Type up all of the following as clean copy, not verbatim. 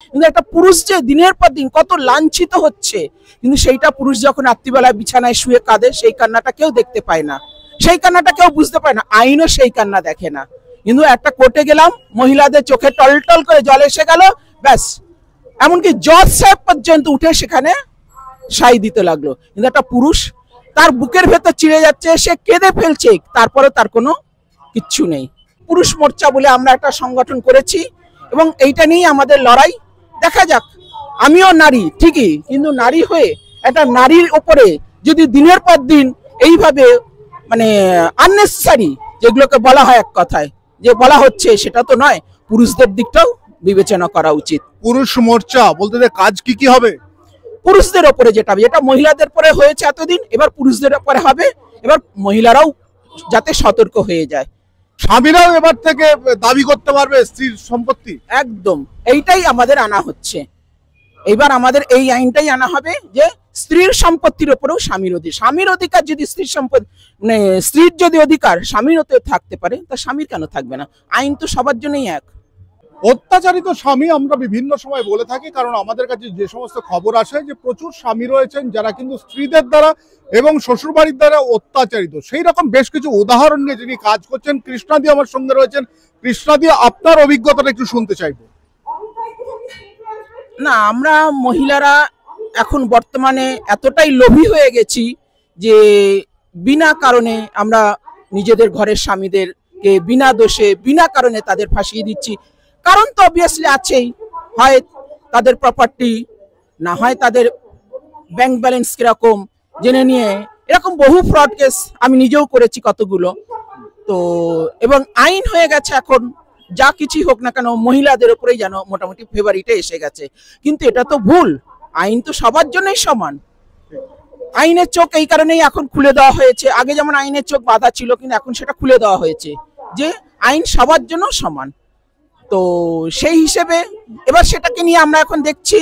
কিন্তু একটা পুরুষ যে দিনের পর দিন কত লাঞ্ছিত হচ্ছে, কিন্তু সেইটা পুরুষ যখন রাত্রিবেলা বিছানায় শুয়ে কাঁদে সেই কান্নাটা কেউ দেখতে পায় না, সেই কান্নাটা কেউ বুঝতে পারে না, আইনও সেই কান্না দেখে না। কিন্তু একটা কোর্টে গেলাম, মহিলাদের চোখে টলটল করে জল এসে গেল, ব্যাস এমনকি জজ সাহেব পর্যন্ত উঠে সেখানে সাই দিতে লাগলো। কিন্তু একটা পুরুষ তার বুকের ভেতর চিড়ে যাচ্ছে, সে কেঁদে ফেলছে, তারপরে তার কোনো কিচ্ছু নেই। পুরুষ মোর্চা বলে আমরা একটা সংগঠন করেছি এবং এইটা নিয়েই আমাদের লড়াই। দেখা যাক, আমিও নারী ঠিকই, কিন্তু নারী হয়ে একটা নারীর উপরে যদি দিনের পর দিন এইভাবে মানে আননেসেসারি যেগুলোকে বলা হয় এক কথায় যে বলা হচ্ছে, সেটা তো নয়। পুরুষদের দিকটাও বিবেচনা করা উচিত। পুরুষ মোর্চা বলতে কাজ কি হবে? পুরুষদের ওপরে যেটা মহিলাদের পরে হয়েছে এতদিন, এবার পুরুষদের ওপরে হবে। এবার মহিলারাও যাতে সতর্ক হয়ে যায়, স্বামীরাও এবার থেকে দাবি করতে পারবে স্ত্রীর সম্পত্তি। একদম এইটাই আমাদের আনা হচ্ছে। এইবার আমাদের এই আইনটাই আনা হবে যে স্ত্রীর সম্পত্তির উপরেও স্বামীর অধিকার যদি স্ত্রীর সম্পত্তি মানে স্ত্রীর যদি অধিকার স্বামীর ওতে থাকতে পারে, তা স্বামীর কেন থাকবে না? আইন তো সবার জন্যই এক। অত্যাচারিত স্বামী আমরা বিভিন্ন সময় বলে থাকি, কারণ আমাদের কাছে যে সমস্ত খবর আসে যে প্রচুর স্বামী রয়েছেন যারা কিন্তু স্ত্রীদের দ্বারা এবং শ্বশুরবাড়ির দ্বারা অত্যাচারিত। সেই রকম বেশ কিছু উদাহরণ নিয়ে যিনি কাজ করছেন, কৃষ্ণাদি আমার সঙ্গে রয়েছেন। কৃষ্ণাদি, আপনার অভিজ্ঞতাটা একটু শুনতে চাইবো। না, আমরা মহিলারা এখন বর্তমানে এতটাই লোভী হয়ে গেছি যে বিনা কারণে আমরা নিজেদের ঘরের স্বামীদেরকে বিনা দোষে বিনা কারণে তাদের ফাঁসিয়ে দিচ্ছি। কারণ তো অবভিয়াসলি আছেই, হয় তাদের প্রপার্টি, না হয় তাদের ব্যাংক ব্যালেন্স কিরকম জেনে নিয়ে, এরকম বহু ফ্রড কেস আমি নিজেও করেছি কতগুলো। তো এবং আইন হয়ে গেছে এখন, যা কিছুই হোক না কেন মহিলাদের উপরেই যেন মোটামুটি ফেভারিটে এসে গেছে। কিন্তু এটা তো ভুল, আইন তো সবার জন্যই সমান। আইনের চোখ এই কারণেই এখন খুলে দেওয়া হয়েছে। আগে যেমন আইনের চোখ বাঁধা ছিল, কিন্তু এখন সেটা খুলে দেওয়া হয়েছে যে আইন সবার জন্য সমান। তো সেই হিসেবে এবার সেটাকে নিয়ে আমরা এখন দেখছি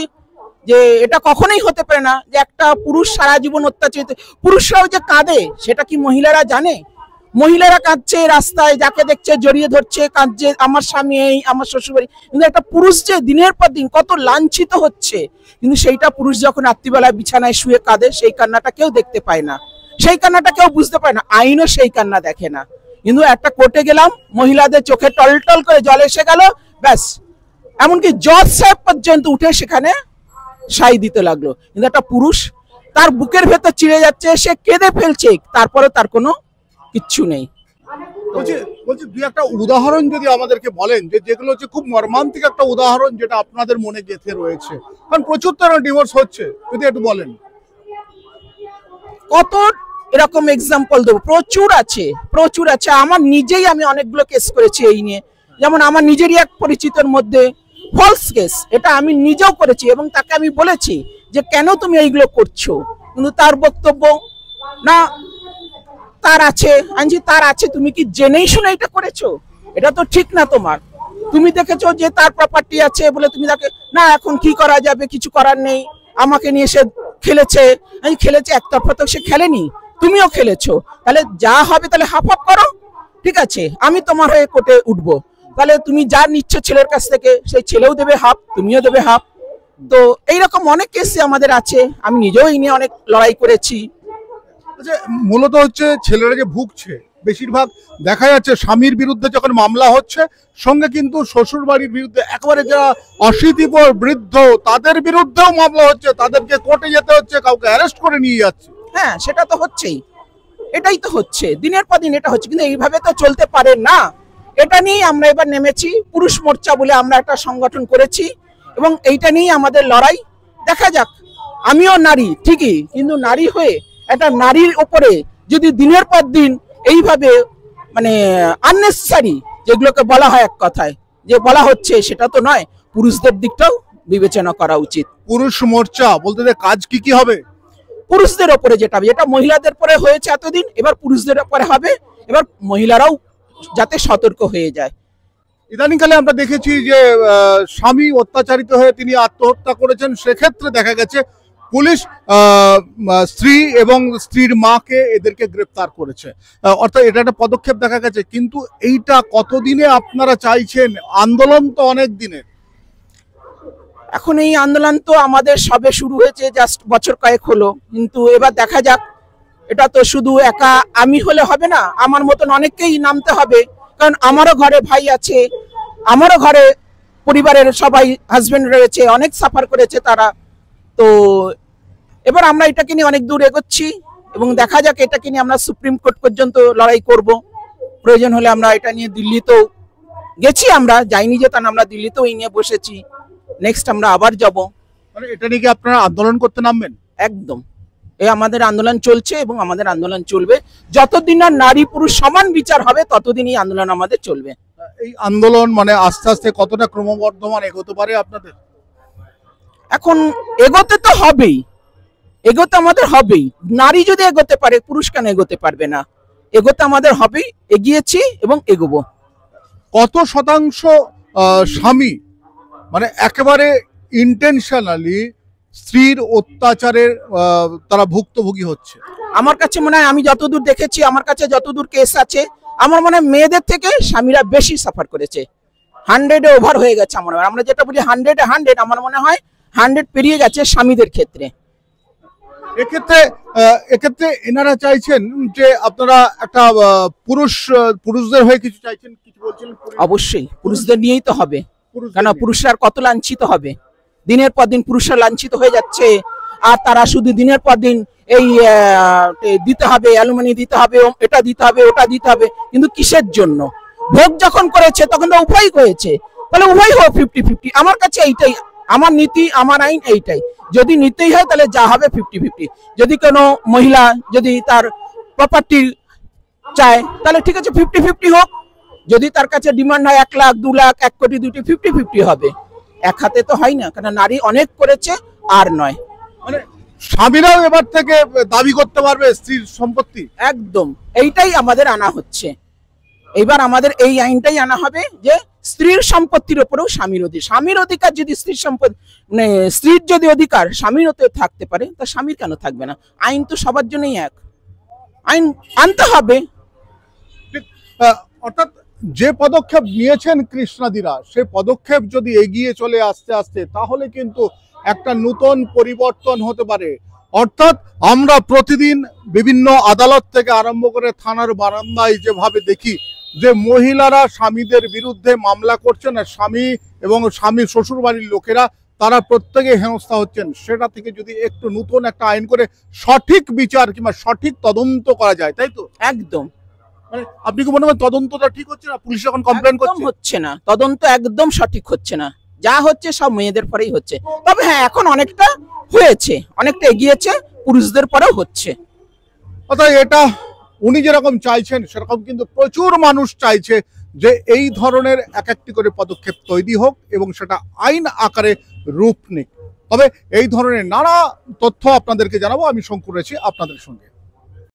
যে এটা কখনোই হতে পারে না যে একটা পুরুষ সারা জীবন অত্যাচারিত। পুরুষরাও যে কাঁদে সেটা কি মহিলারা জানে? মহিলারা কাঁদছে, রাস্তায় যাকে দেখছে জড়িয়ে ধরছে, কাঁদছে, আমার স্বামী এই, আমার শ্বশুরবাড়ি। কিন্তু একটা পুরুষ যে দিনের পর দিন কত লাঞ্ছিত হচ্ছে, কিন্তু সেইটা পুরুষ যখন রাত্রিবেলা বিছানায় শুয়ে কাঁদে সেই কান্নাটা কেউ দেখতে পায় না, সেই কান্নাটা কেউ বুঝতে পারে না, আইনও সেই কান্না দেখে না। কিন্তু একটা কোর্টে গেলাম, মহিলাদের চোখে টলটল করে জল এসে গেল, ব্যাস এমনকি জজ সাহেব পর্যন্ত উঠে সেখানে সাই দিতে লাগলো। কিন্তু একটা পুরুষ তার বুকের ভেতর চিড়ে যাচ্ছে, সে কেঁদে ফেলছে, তারপরে তার কোনো কিচ্ছু নেই। বলছি দুই একটা উদাহরণ যদি আমাদেরকে বলেন, যে যেগুলো হচ্ছে খুব মর্মান্তিক একটা উদাহরণ যেটা আপনাদের মনে গেঁথে রয়েছে, কারণ প্রচুর তো ডিভোর্স হচ্ছে, যদি একটু বলেন। কত এরকম এক্সাম্পল দেবো, প্রচুর আছে প্রচুর আছে। আমার নিজেই আমি অনেকগুলো কেস করেছি এই নিয়ে। যেমন আমার নিজেরই এক পরিচিতর মধ্যে ফলস কেস, এটা আমি নিজেও করেছি এবং তাকে আমি বলেছি যে কেন তুমি এইগুলো করছো, কিন্তু তার বক্তব্য না তার আছে। আনজি তার আছে, তুমি কি জেনেই শুনে এটা করেছো? এটা তো ঠিক না। তুমি দেখেছো যে তার প্রপার্টি আছে বলে তুমি তাকে না, এখন কি করা যাবে, কিছু করার নেই, আমাকে নিয়ে সে খেলেছে। খেলেছে একতরফা তো সে খেলেনি, তুমিও খেলেছো। তাহলে যা হবে তাহলে হাফ হাফ করো, ঠিক আছে? আমি তোমার হয়ে কোর্টে উঠবো, তাহলে তুমি যা নিচ্ছ ছেলের কাছ থেকে সেই ছেলেও দেবে হাফ, তুমিও দেবে হাফ। তো এইরকম অনেক কেস আমাদের আছে, আমি নিজেও এই নিয়ে অনেক লড়াই করেছি। মূলত হচ্ছে ছেলেরা যে ভুগছে, বেশিরভাগ দেখা যাচ্ছে স্বামীর বিরুদ্ধে যখন মামলা হচ্ছে, সঙ্গে কিন্তু শ্বশুর বাড়ির বিরুদ্ধে একেবারে যারা অশীতিপর বৃদ্ধ তাদের বিরুদ্ধেও মামলা হচ্ছে, তাদেরকে কোর্টে যেতে হচ্ছে, কাউকে অ্যারেস্ট করে নিয়ে যাচ্ছে। হ্যাঁ, সেটা তো হচ্ছেই, এটাই তো হচ্ছে, দিনের পর দিন এটা হচ্ছে। কিন্তু এইভাবে তো চলতে পারে না। এটা নিয়েই আমরা এবার নেমেছি, পুরুষ মোর্চা বলে আমরা একটা সংগঠন করেছি এবং এইটা নিয়েই আমাদের লড়াই। দেখা যাক, আমিও নারী ঠিকই, কিন্তু নারী হয়ে একটা নারীর উপরে যদি দিনের পর দিন এইভাবে মানে আননেসেসারি যেগুলোকে বলা হয় এক কথায় যে বলা হচ্ছে, সেটা তো নয়। পুরুষদের দিকটাও বিবেচনা করা উচিত। পুরুষ মোর্চা বলতে কাজ কি হবে? পুরুষদের ওপরে যেটা মহিলাদের পরে হয়েছে এতদিন, এবার পুরুষদের ওপরে হবে। এবার মহিলারাও যাতে সতর্ক হয়ে যায়। ইদানিংকালে আমরা দেখেছি যে স্বামী অত্যাচারিত হয়ে তিনি আত্মহত্যা করেছেন, সেক্ষেত্রে দেখা গেছে পুলিশ স্ত্রী এবং স্ত্রীর মাকে এদেরকে গ্রেপ্তার করেছে, অর্থাৎ এটা একটা পদক্ষেপ দেখা গেছে। কিন্তু এইটা কতদিনে আপনারা চাইছেন? আন্দোলন তো অনেক দিনের। এখন এই আন্দোলন তো আমাদের সবে শুরু হয়েছে, জাস্ট বছর কয়েক হলো, কিন্তু এবার দেখা যাক। এটা তো শুধু একা আমি হলে হবে না, আমার মতন অনেককেই নামতে হবে, কারণ আমারও ঘরে ভাই আছে, আমারও ঘরে পরিবারের সবাই হাজবেন্ড রয়েছে, অনেক সাফার করেছে তারা। তো এবার আমরা এটাকে নিয়ে অনেক দূর এগোচ্ছি এবং দেখা যাক এটাকে নিয়ে আমরা সুপ্রিম কোর্ট পর্যন্ত লড়াই করব। প্রয়োজন হলে আমরা এটা নিয়ে দিল্লিতেও গেছি, আমরা যাইনি যে তা না, আমরা দিল্লিতেও এই নিয়ে বসেছি, নেক্সট আমরা আবার যাব। মানে এটা নিয়ে কি আপনারা আন্দোলন করতে নামবেন? একদম, এই আমাদের আন্দোলন চলছে এবং আমাদের আন্দোলন চলবে যতদিন না নারী পুরুষ সমান বিচার হবে, ততদিন এই আন্দোলন আমাদের চলবে। এই আন্দোলন মানে আস্তে আস্তে কতটা ক্রমবর্ধমান এগোতে পারে আপনাদের? এখন এগোতে তো হবেই, এগোতে আমাদের হবেই। নারী যদি এগোতে পারে, পুরুষ কেন এগোতে পারবে না? এগোতে আমাদের হবেই, এগিয়েছি এবং এগোবো। কত শতাংশ স্বামী মানে একেবারে ইন্টেনশনালি স্ত্রীর অত্যাচারের তারা ভুক্তভোগী হচ্ছে? আমার কাছে মনে হয়, আমি যতদূর দেখেছি, আমার কাছে যতদূর কেস আছে, আমার মনে হয় মেয়েদের থেকে স্বামীরা বেশি সাফার করেছে। 100-এ ওভার হয়ে গেছে আমার মনে হয়। আমরা যেটা বলি 100-এ 100, আমার মনে হয় 100 পেরিয়ে গেছে স্বামীদের ক্ষেত্রে। এক্ষেত্রে এনারা চাইছেন যে আপনারা একটা পুরুষদের হয়ে কিছু চাইছেন, কিছু বলছেন? অবশ্যই পুরুষদের নিয়েই তো হবে, কেন পুরুষরা আর কত লাঞ্ছিত হবে? দিনের পর দিন পুরুষরা লাঞ্ছিত হয়ে যাচ্ছে, আর তারা শুধু দিনের পর দিন এই দিতে হবে, অ্যালুমিনি দিতে হবে, এটা দিতে হবে, ওটা দিতে হবে, কিন্তু কিসের জন্য? ভোগ যখন করেছে তখন তো উভয় হয়েছে, তাহলে উভয় হোক 50-50। আমার কাছে এইটাই আমার নীতি, আমার আইন এইটাই। যদি নিতেই হয় তাহলে যা হবে 50-50। যদি কোনো মহিলা যদি তার প্রপার্টি চায় তাহলে ঠিক আছে 50-50 হোক। যদি তার কাছে ডিমান্ড হয় 1 লাখ 2 লাখ 1 কোটি 2 কোটি, 50-50 হবে। এক হাতে তো হয় না, কারণ নারী অনেক করেছে আর নয়। মানে স্বামীরাও এবার থেকে দাবি করতে পারবে স্ত্রীর সম্পত্তি? একদম, এইটাই আমাদের আনা হচ্ছে। এইবার আমাদের এই আইনটাই আনা হবে যে স্ত্রীর সম্পত্তির উপরেও স্বামীর অধিকার যদি স্ত্রীর সম্পত্তি, মানে স্ত্রীর যদি অধিকার স্বামীর ওতে থাকতে পারে, তা স্বামীর কেন থাকবে না? আইন তো সবার জন্যই এক, আইন আনতে হবে। অর্থাৎ যে পদক্ষেপ নিয়েছেন কৃষ্ণাদিরা, সে পদক্ষেপ যদি এগিয়ে চলে আস্তে আস্তে, তাহলে কিন্তু একটা নতুন পরিবর্তন হতে পারে। অর্থাৎ আমরা প্রতিদিন বিভিন্ন আদালত থেকে আরম্ভ করে থানার বারান্দায় যেভাবে দেখি যে মহিলারা স্বামীদের বিরুদ্ধে মামলা করছেন, আর স্বামী এবং স্বামী শ্বশুর বাড়ির লোকেরা তারা প্রত্যেকে হেনস্থা হচ্ছেন, সেটা থেকে যদি একটু নতুন একটা আইন করে সঠিক বিচার কিংবা সঠিক তদন্ত করা যায়, তাই তো? একদম। মানে আপনি কি মনে হয় তদন্তটা ঠিক হচ্ছে না? পুলিশ এখন কমপ্লেন করছে, হচ্ছে না, তদন্ত একদম সঠিক হচ্ছে না, যা হচ্ছে সব মেয়েদের পরেই হচ্ছে। তবে হ্যাঁ, এখন অনেকটা হয়েছে, অনেকটা এগিয়েছে, পুরুষদের পরেও হচ্ছে। অর্থাৎ এটা উনি যেরকম চাইছেন সেরকম কিন্তু প্রচুর মানুষ চাইছে যে এই ধরনের এক একটি করে পদক্ষেপ তৈরি হোক এবং সেটা আইন আকারে রূপ নিক। তবে এই ধরনের নানা তথ্য আপনাদেরকে জানাবো, আমি শঙ্কুর রয়েছি আপনাদের সঙ্গে।